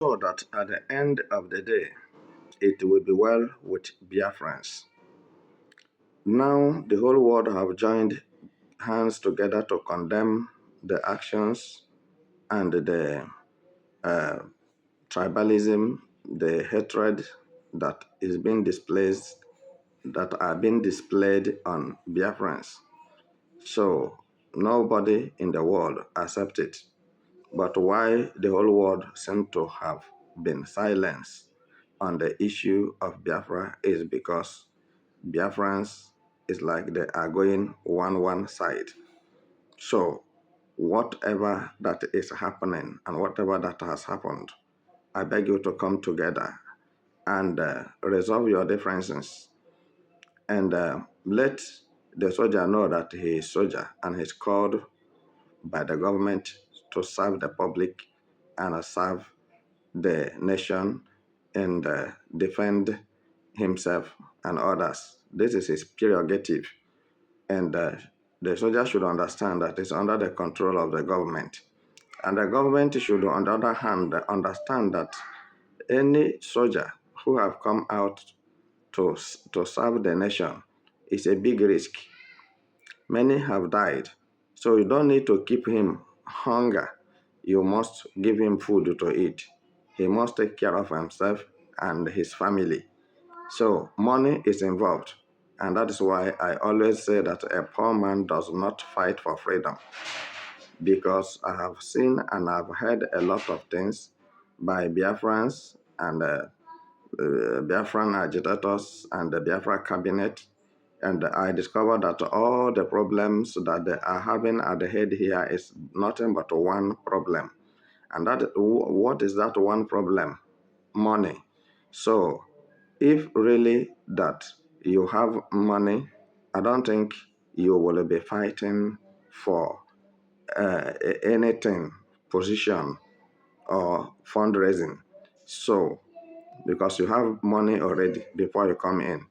so that at the end of the day, it will be well with Biafrans. Now, the whole world have joined hands together to condemn the actions and the uh, tribalism, the hatred that is being displayed, that are being displayed on Biafrans. So nobody in the world accept it. But why the whole world seems to have been silenced on the issue of Biafra is because Biafrans is like they are going one side. So whatever that is happening and whatever that has happened, I beg you to come together and resolve your differences and let the soldier know that he is soldier and he's called by the government to serve the public and serve the nation and defend himself and others. This is his prerogative. And the soldier should understand that it's under the control of the government. And the government should, on the other hand, understand that any soldier who have come out to serve the nation is a big risk. Many have died. So you don't need to keep him hunger. You must give him food to eat. He must take care of himself and his family. So money is involved. And that is why I always say that a poor man does not fight for freedom. Because I have seen and I've heard a lot of things by Biafrans and Biafran agitators and the Biafra cabinet. And I discovered that all the problems that they are having at the head here is nothing but one problem. And what is that one problem? Money. So if really that you have money, I don't think you will be fighting for anything, position or fundraising. So because you have money already before you come in,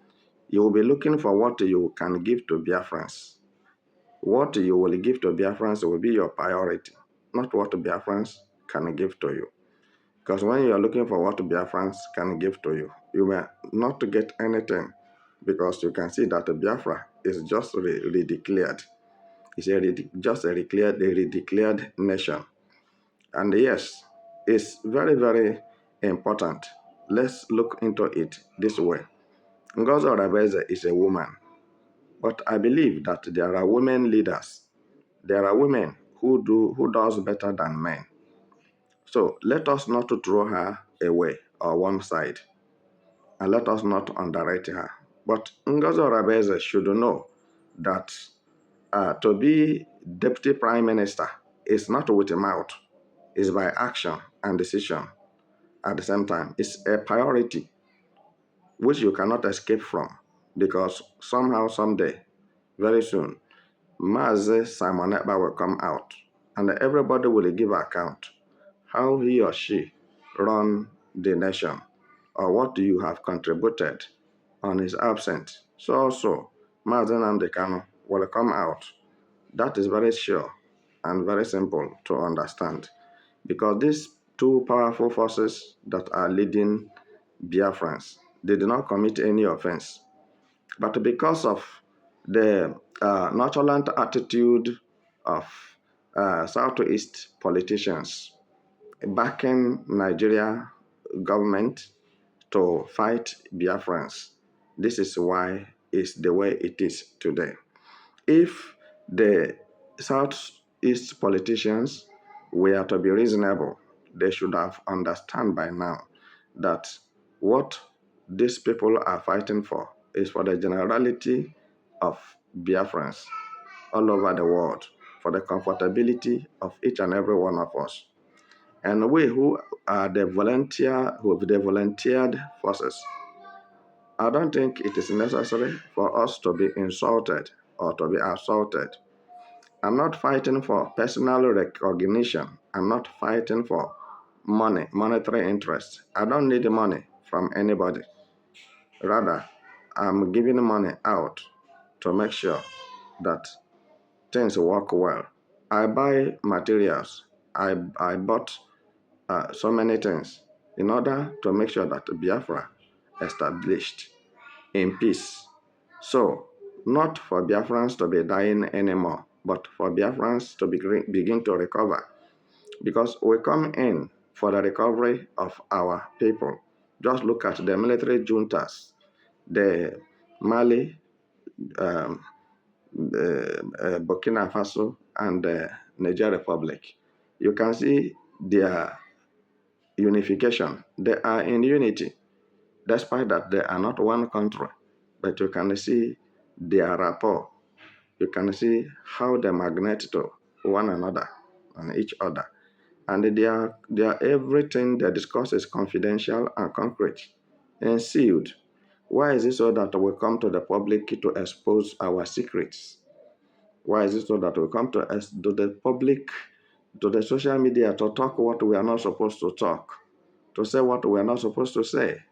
you will be looking for what you can give to Biafrans. What you will give to Biafrans will be your priority, not what Biafrans can give to you. Because when you are looking for what Biafrans can give to you, you may not get anything because you can see that Biafra is just redeclared. It's just a redeclared nation. And yes, it's very important. Let's look into it this way. Ngozi Orebeze is a woman, but I believe that there are women leaders. There are women who does better than men. So let us not to throw her away or one side, and let us not underrate her. But Ngozi Orebeze should know that to be deputy prime minister is not with a mouth, it's by action and decision at the same time. It's a priority which you cannot escape from because somehow, someday, very soon, Mazi Simon Ekpa will come out and everybody will give account how he or she run the nation or what you have contributed on his absence. So also, Mazi Nnamdi Kanu will come out. That is very sure and very simple to understand because these two powerful forces that are leading Biafrans, they did not commit any offense. But because of the nonchalant attitude of Southeast politicians backing Nigeria government to fight Biafrans, this is why it's the way it is today. If the Southeast politicians were to be reasonable, they should have understand by now that what these people are fighting for is for the generality of Biafrans all over the world, for the comfortability of each and every one of us. And we who are who have the volunteered forces, I don't think it is necessary for us to be insulted or to be assaulted. I'm not fighting for personal recognition. I'm not fighting for money, monetary interest. I don't need money from anybody. Rather, I'm giving money out to make sure that things work well. I buy materials. I bought so many things. in order to make sure that Biafra established in peace. So, not for Biafrans to be dying anymore, but for Biafrans to begin to recover. Because we come in for the recovery of our people. Just look at the military juntas, the Mali, um, Burkina Faso, and the Niger Republic. You can see their unification. They are in unity, despite that they are not one country. But you can see their rapport. You can see how they magnet to one another and each other. And their everything they discuss is confidential and concrete and sealed. Why is it so that we come to the public to expose our secrets? Why is it so that we come to the public, to the social media to talk what we are not supposed to talk, to say what we are not supposed to say?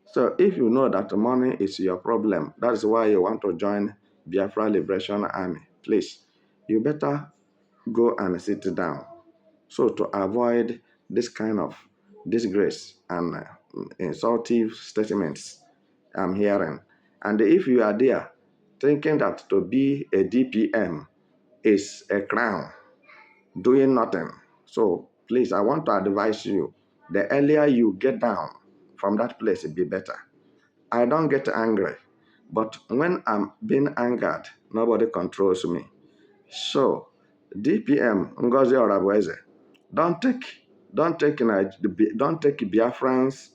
So if you know that money is your problem, that is why you want to join Biafra Liberation Army, please, you better go and sit down. So to avoid this kind of disgrace and insultive statements I'm hearing. And if you are there thinking that to be a DPM is a crown, doing nothing, so please, I want to advise you, the earlier you get down from that place, it be better. I don't get angry, but when I'm being angered, nobody controls me. So, DPM Ngozi Orabueze, don't take don't take Biafrans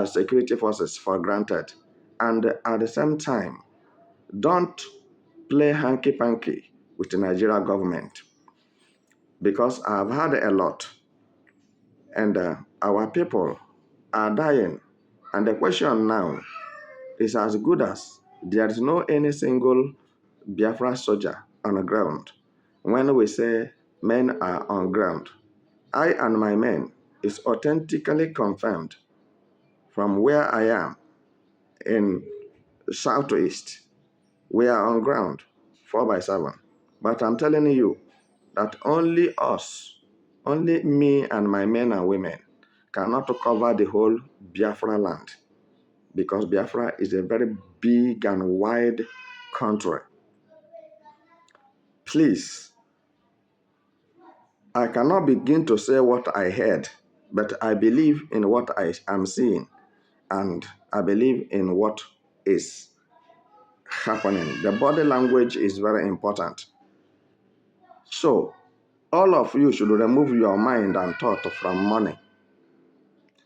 security forces for granted, and at the same time, don't play hanky-panky with the Nigeria government, because I've had a lot, and our people are dying, and the question now is as good as there is no any single Biafra soldier on the ground. When we say men are on ground, I and my men is authentically confirmed from where I am in southeast. We are on ground 4x7. But I'm telling you that only us, only me and my men and women cannot cover the whole Biafra land, because Biafra is a very big and wide country. Please, I cannot begin to say what I heard, but I believe in what I am seeing, and I believe in what is happening. The body language is very important. So, all of you should remove your mind and thought from money,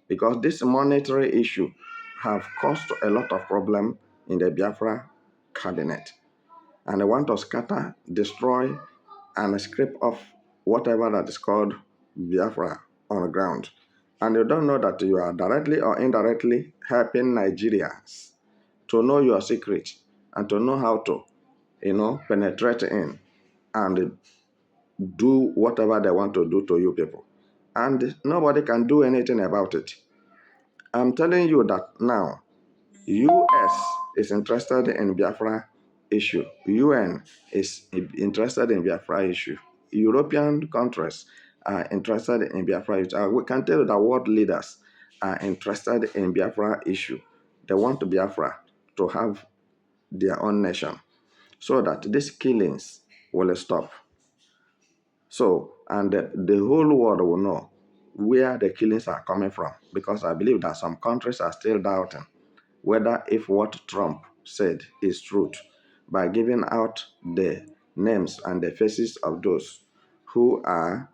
because this monetary issue have caused a lot of problem in the Biafra cabinet. And they want to scatter, destroy, and scrape off whatever that is called Biafra on the ground. And you don't know that you are directly or indirectly helping Nigerians to know your secret and to know how to, penetrate in and do whatever they want to do to you people. And nobody can do anything about it. I'm telling you that now, US is interested in Biafra issue. UN is interested in Biafra issue. European countries are interested in Biafra issue. We can tell you that world leaders are interested in Biafra issue. They want Biafra to have their own nation so that these killings will stop. So, and the whole world will know where the killings are coming from, because I believe that some countries are still doubting whether if what Trump said is truth, by giving out the names and the faces of those who are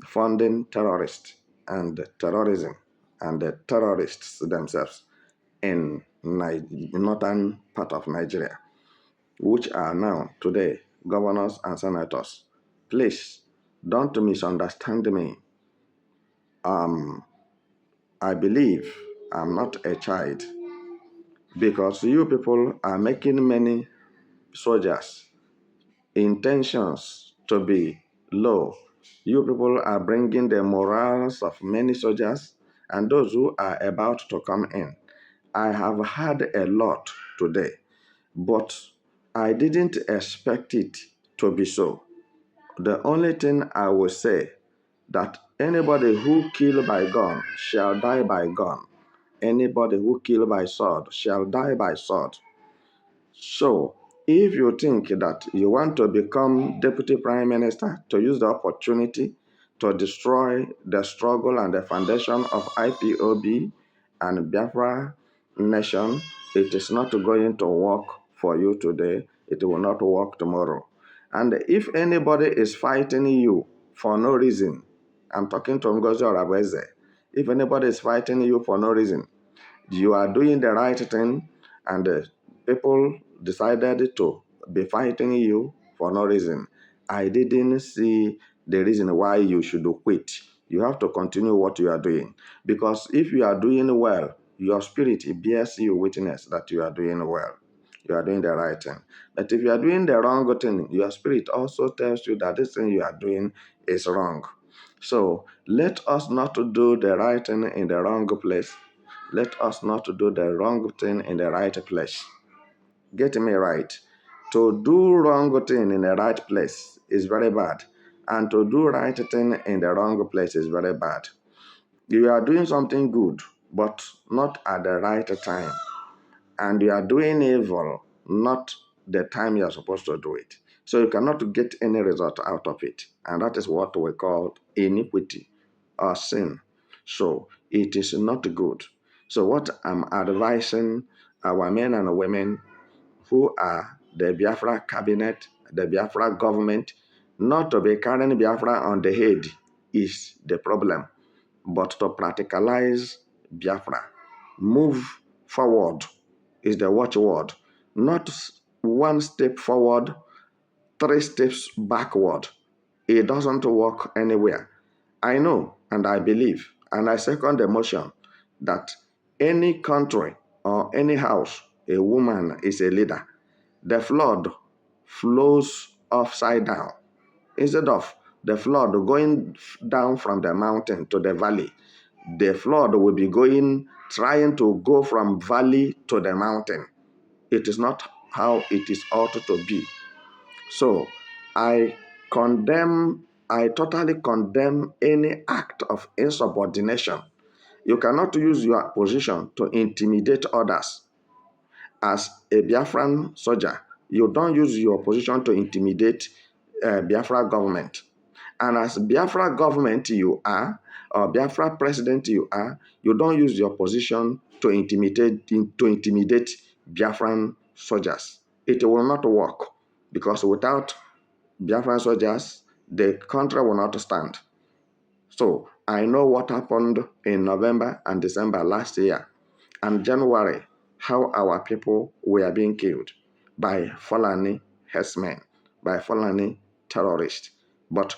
funding terrorists and terrorism and the terrorists themselves in northern part of Nigeria, which are now today governors and senators. Please don't misunderstand me. I believe I'm not a child, because you people are making many soldiers' intentions to be low. You people are bringing the morals of many soldiers and those who are about to come in. I have had a lot today, but I didn't expect it to be so. The only thing I will say that Anybody who kill by gun shall die by gun. Anybody who kill by sword shall die by sword. So, if you think that you want to become deputy prime minister to use the opportunity to destroy the struggle and the foundation of IPOB and Biafra nation, it is not going to work for you today. It will not work tomorrow. And if anybody is fighting you for no reason, I'm talking to Ngozi Orabeze, if anybody is fighting you for no reason, you are doing the right thing, and people decided to be fighting you for no reason. I didn't see the reason why you should quit. You have to continue what you are doing, because if you are doing well, your spirit bears you witness that you are doing well. You are doing the right thing. But if you are doing the wrong thing, your spirit also tells you that this thing you are doing is wrong. So let us not do the right thing in the wrong place. Let us not do the wrong thing in the right place. Get me right. To do wrong thing in the right place is very bad. And to do right thing in the wrong place is very bad. You are doing something good, but not at the right time. And you are doing evil, not the time you are supposed to do it. So you cannot get any result out of it. And that is what we call iniquity or sin. So it is not good. So what I'm advising our men and women who are the Biafra cabinet, the Biafra government, not to be carrying Biafra on the head is the problem, but to practicalize Biafra. Move forward is the watchword. Not one step forward, three steps backward. It doesn't work anywhere. I know and I believe and I second the motion that any country or any house, a woman is a leader. The flood flows upside down. Instead of the flood going down from the mountain to the valley, the flood will be trying to go from valley to the mountain. It is not how it is ought to be. So I totally condemn any act of insubordination. You cannot use your position to intimidate others. As a Biafran soldier, you don't use your position to intimidate Biafra government. And as Biafra government you are, or Biafra president you are, you don't use your position to intimidate Biafran soldiers. It will not work, because without Biafran soldiers, the country will not stand. So I know what happened in November and December last year and January, how our people were being killed by Fulani herdsmen, by Fulani terrorists. But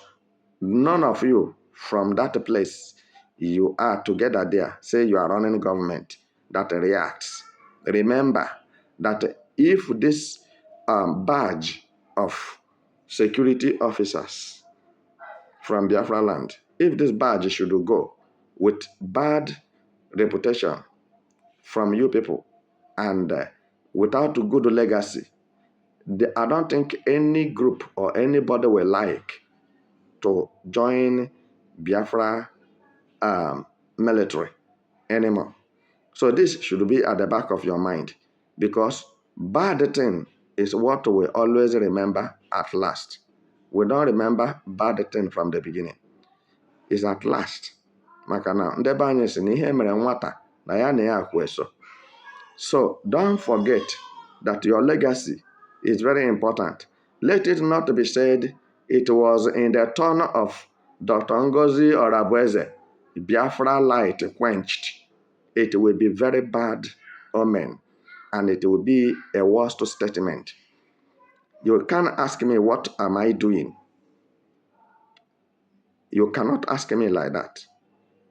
none of you from that place you are together there say you are running government that reacts. Remember that if this badge of security officers from Biafra land, if this badge should go with bad reputation from you people and without good legacy, I don't think any group or anybody will like to join Biafra military anymore. So this should be at the back of your mind, because bad thing is what we always remember at last. We don't remember bad thing from the beginning. It's at last. Maka na ndị be anyị si na ihe mere nwata na ya na ya akwa eso. So don't forget that your legacy is very important. Let it not be said it was in the turn of Dr. Ngozi Orabeze, Biafra light quenched. It will be very bad omen, and it will be a worst statement. You can't ask me what am I doing. You cannot ask me like that,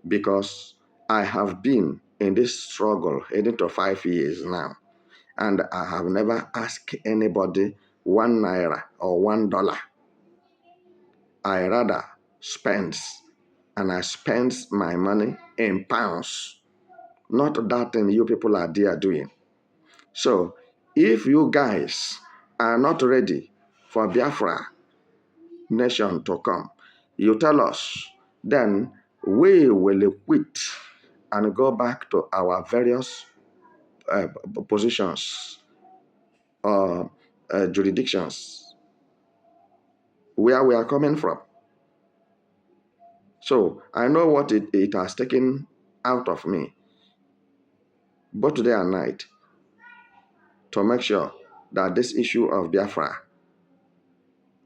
because I have been in this struggle heading to 5 years now. And I have never asked anybody 1 naira or $1. I rather spend, and I spend my money in pounds, not that thing you people are there doing. So if you guys are not ready for Biafra nation to come, you tell us, then we will quit and go back to our various positions or jurisdictions where we are coming from. So I know what it has taken out of me, both day and night, to make sure that this issue of Biafra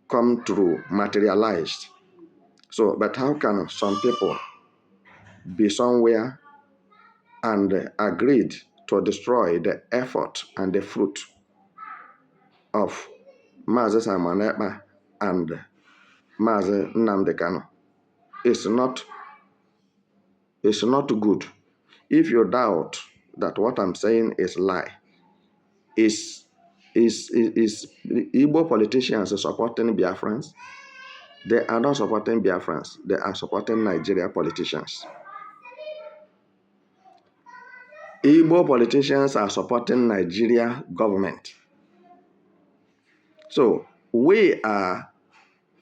come true, materialized. So, but how can some people be somewhere and agreed to destroy the effort and the fruit of Mazi Simon Ekpa and Mazi Nnamdi Kanu? It's not good. If you doubt that what I'm saying is lie, is Igbo politicians supporting Biafrans? They are not supporting Biafrans. They are supporting Nigeria politicians. Igbo politicians are supporting Nigeria government. So we are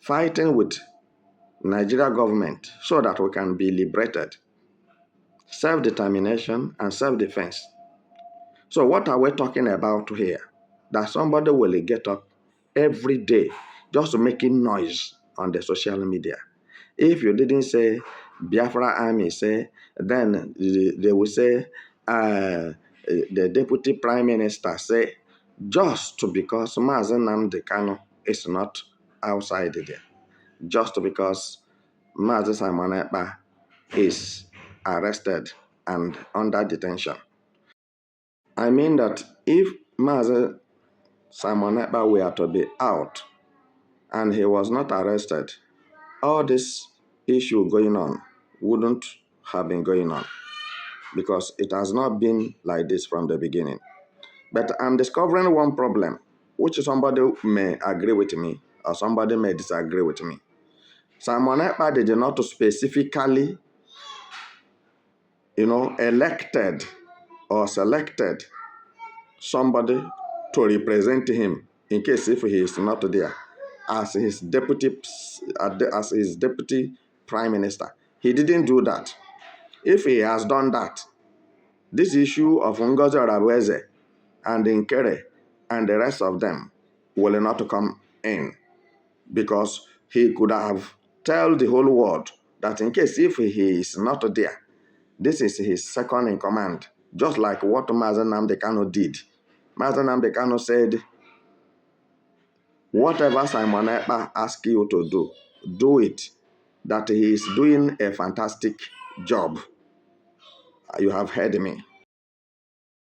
fighting with Nigeria government so that we can be liberated. Self-determination and self-defense. So what are we talking about here? That somebody will get up every day just making noise on the social media. If you didn't say Biafra army, say, then they will say the deputy prime minister say, just because Mazi Nnamdi Kanu is not outside there, just because Mazi Simon Ekpa is arrested and under detention. I mean that if Mazi Simon Ekpa were to be out and he was not arrested, all this issue going on wouldn't have been going on, because it has not been like this from the beginning. But I'm discovering one problem, which somebody may agree with me or somebody may disagree with me. Simon Ekpa did not specifically, elected or selected somebody to represent him in case if he is not there as his deputy prime minister. He didn't do that. If he has done that, this issue of Ngozi Orabueze and Nkere and the rest of them will not come in, because he could have told the whole world that in case if he is not there, this is his second in command, just like what Mazi Nnamdi Kanu did. Mazi Nnamdi Kanu said, whatever Simon Ekpa asks you to do it, that he is doing a fantastic job. You have heard me.